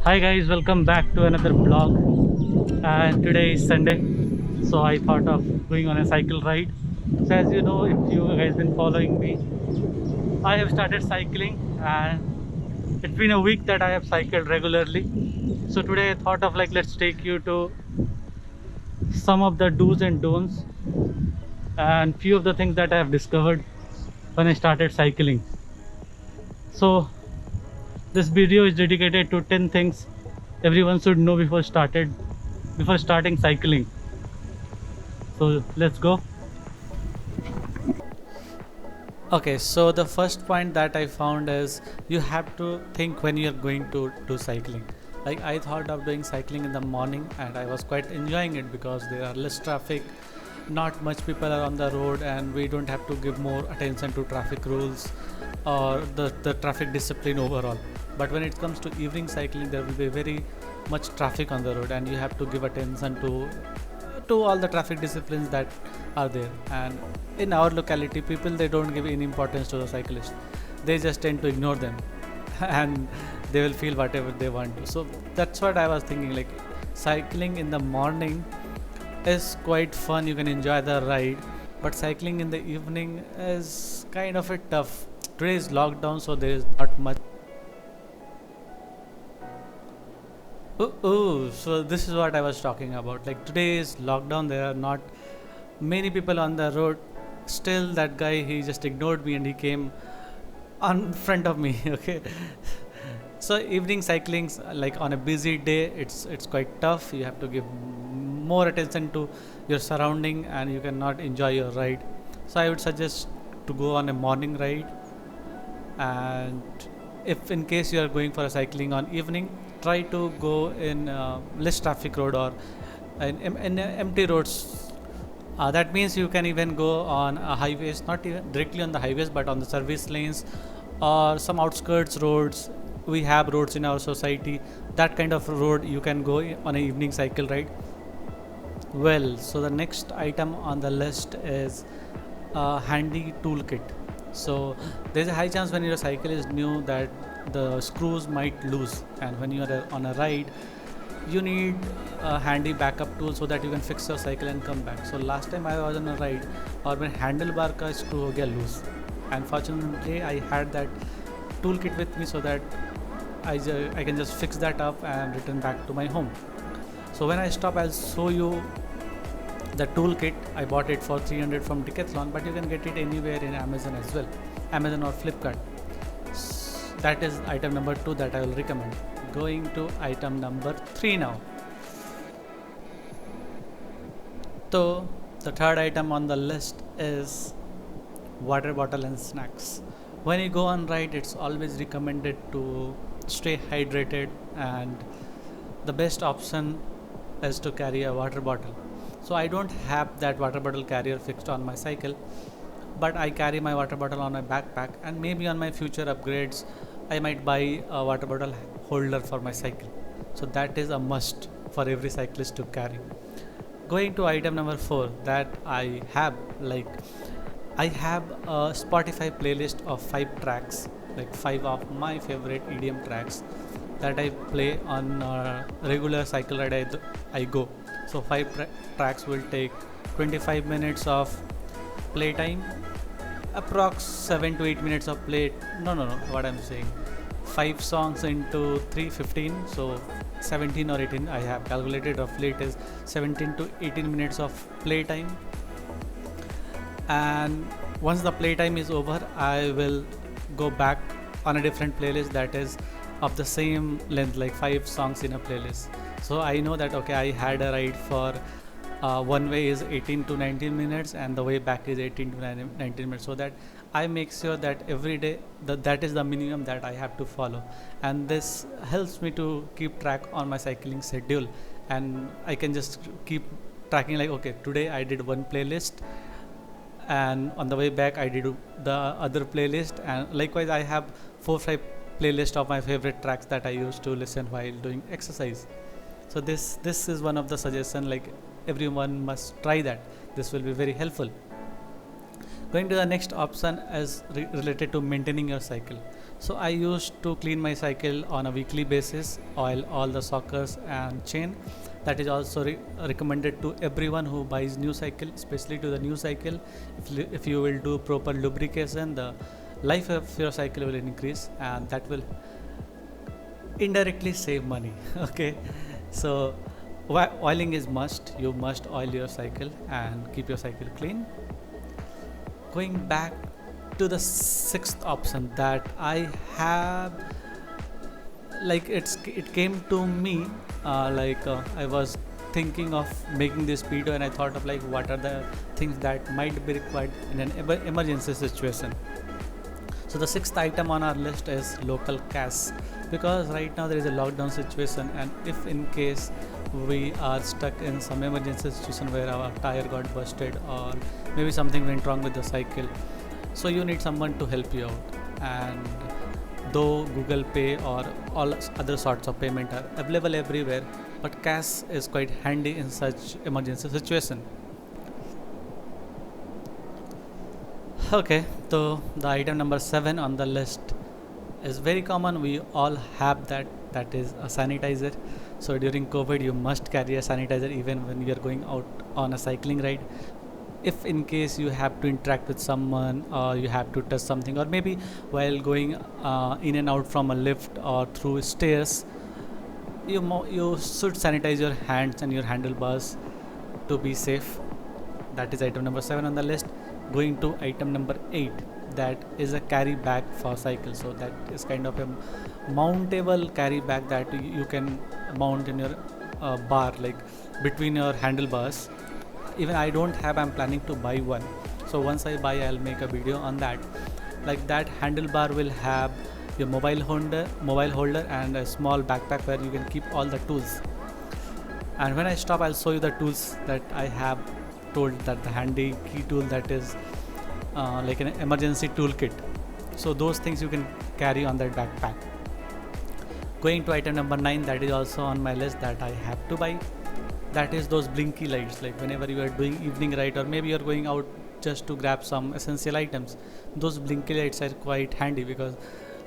Hi guys, welcome back to another vlog. And today is Sunday, so I thought of going on a cycle ride. So as you know, if you guys been following me, I have started cycling, and it's been a week that I have cycled regularly. So today I thought of like let's take you to some of the do's and don'ts and few of the things that I have discovered when I started cycling. So this video is dedicated to 10 things everyone should know before starting cycling. So let's go. Okay, so the first point that I found is you have to think when you're going to do cycling. Like I thought of doing cycling in the morning and I was quite enjoying it because there are less traffic, not much people are on the road, and we don't have to give more attention to traffic rules or the traffic discipline overall. But when it comes to evening cycling, there will be very much traffic on the road and you have to give attention to all the traffic disciplines that are there. And in our locality, people, they don't give any importance to the cyclists, they just tend to ignore them and they will feel whatever they want to. So that's what I was thinking, like cycling in the morning is quite fun, you can enjoy the ride, but cycling in the evening is kind of a tough. Today is lockdown, so there is not much. Oh, so this is what I was talking about. Like today is lockdown, there are not many people on the road. Still, that guy, he just ignored me and he came on front of me. Okay, so evening cyclings, like on a busy day, it's quite tough. You have to give more attention to your surrounding and you cannot enjoy your ride. So I would suggest to go on a morning ride, and if in case you are going for a cycling on evening, try to go in less traffic road or in empty roads. That means you can even go on highways, not even directly on the highways, but on the service lanes or some outskirts roads. We have roads in our society, that kind of road you can go on an evening cycle ride. Well, so the next item on the list is a handy toolkit. So there's a high chance when your cycle is new that the screws might loose, and when you are on a ride, you need a handy backup tool so that you can fix your cycle and come back. So last time I was on a ride और मेरे handlebar का screw हो गया loose, and fortunately I had that toolkit with me so that I can just fix that up and return back to my home. So when I stop, I'll show you the toolkit. I bought it for 300 from Decathlon, but you can get it anywhere in Amazon as well, Amazon or Flipkart. That is item number 2 that I will recommend. Going to item number 3 now. So the third item on the list is water bottle and snacks. When you go on ride, it's always recommended to stay hydrated, and the best option is to carry a water bottle. So I don't have that water bottle carrier fixed on my cycle, but I carry my water bottle on my backpack, and maybe on my future upgrades I might buy a water bottle holder for my cycle. So that is a must for every cyclist to carry. Going to item number 4 that I have, like I have a Spotify playlist of 5 tracks, like 5 of my favorite EDM tracks that I play on regular cycle ride I go. So 5 tracks will take 25 minutes of playtime, approx 7 to 8 minutes of play. No, what I'm saying, 5 songs into 315, so 17 or 18. I have calculated roughly it is 17 to 18 minutes of playtime. And once the playtime is over, I will go back on a different playlist that is of the same length, like 5 songs in a playlist. So I know that okay, I had a ride for one way is 18 to 19 minutes and the way back is 18 to 19 minutes, so that I make sure that every day that is the minimum that I have to follow, and this helps me to keep track on my cycling schedule, and I can just keep tracking, like okay, today I did one playlist and on the way back I did the other playlist, and likewise I have 4-5 playlist of my favorite tracks that I used to listen while doing exercise. So this is one of the suggestion, like everyone must try that. This will be very helpful. Going to the next option is related to maintaining your cycle. So I used to clean my cycle on a weekly basis, oil all the sockets and chain. That is also recommended to everyone who buys new cycle, especially to the new cycle. If you will do proper lubrication, the life of your cycle will increase, and that will indirectly save money. Okay, so oiling is must. You must oil your cycle and keep your cycle clean. Going back to the sixth option that I have, like it came to me, I was thinking of making this video, and I thought of like what are the things that might be required in an emergency situation. So the sixth item on our list is local cash, because right now there is a lockdown situation, and if in case we are stuck in some emergency situation where our tire got busted or maybe something went wrong with the cycle, so you need someone to help you out. And though Google Pay or all other sorts of payment are available everywhere, but cash is quite handy in such emergency situation. Okay, so the item number 7 on the list is very common. We all have that. That is a sanitizer. So during COVID, you must carry a sanitizer even when you are going out on a cycling ride. If in case you have to interact with someone, or you have to touch something, or maybe while going in and out from a lift or through stairs, you should sanitize your hands and your handlebars to be safe. That is item number 7 on the list. Going to item number 8, that is a carry bag for cycle. So that is kind of a mountable carry bag that you can mount in your bar, like between your handlebars. Even I don't have, I'm planning to buy one. So once I buy, I'll make a video on that. Like that handlebar will have your mobile holder and a small backpack where you can keep all the tools. And when I stop, I'll show you the tools that I have told, that the handy key tool that is like an emergency toolkit. So those things you can carry on that backpack. Going to item number 9, that is also on my list that I have to buy. That is those blinky lights. Like whenever you are doing evening ride, or maybe you're going out just to grab some essential items, those blinky lights are quite handy, because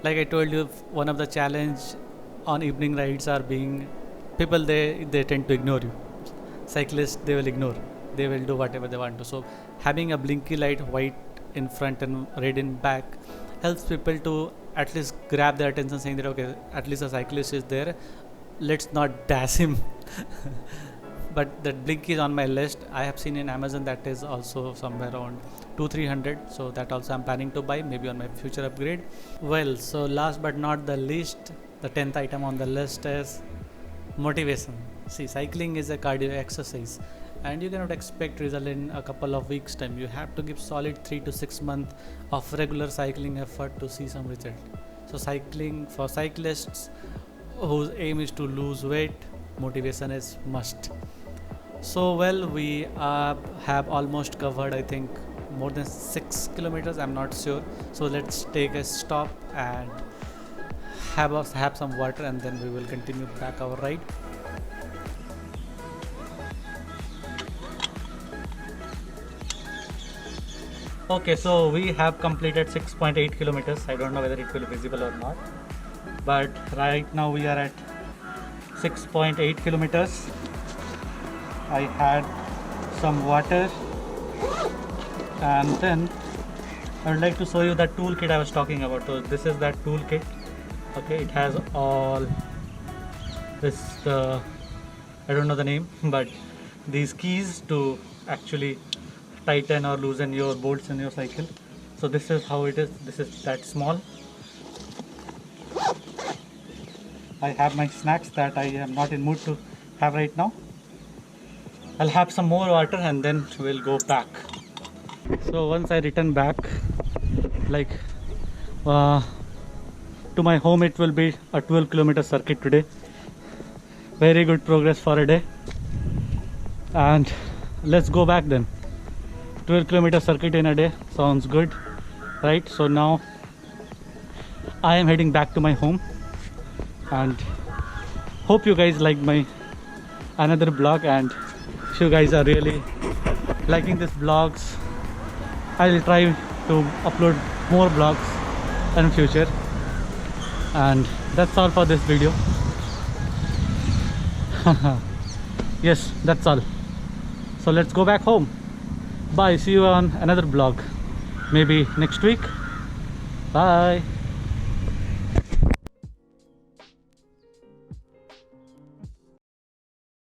like I told you, one of the challenge on evening rides are being people, they tend to ignore you. Cyclists, they will ignore, they will do whatever they want to. So having a blinky light, white in front and red in back, helps people to at least grab their attention, saying that okay, at least a cyclist is there, let's not dash him. But that blink is on my list. I have seen in Amazon that is also somewhere around 200-300, so that also I'm planning to buy, maybe on my future upgrade. Well, so last but not the least, the 10th item on the list is motivation. See, cycling is a cardio exercise, and you cannot expect result in a couple of weeks time. You have to give solid 3 to 6 months of regular cycling effort to see some result. So cycling for cyclists whose aim is to lose weight, motivation is must. So well, we have almost covered, I think, more than 6 kilometers, I'm not sure. So let's take a stop and have some water, and then we will continue back our ride. Okay, so we have completed 6.8 kilometers. I don't know whether it will be visible or not, but right now we are at 6.8 kilometers. I had some water, and then I would like to show you the toolkit I was talking about. So this is that toolkit. Okay, it has all this I don't know the name, but these keys to actually tighten or loosen your bolts in your cycle. So this is how it is. This is that small. I have my snacks that I am not in mood to have right now. I'll have some more water and then we'll go back. So once I return back, like to my home, it will be a 12-kilometer circuit today. Very good progress for a day. And let's go back then. 12-kilometer circuit in a day sounds good, right? So now I am heading back to my home, and hope you guys like my another vlog, and if you guys are really liking these vlogs, I will try to upload more vlogs in future. And that's all for this video. Yes, that's all. So let's go back home. Bye, see you on another vlog maybe next week. Bye.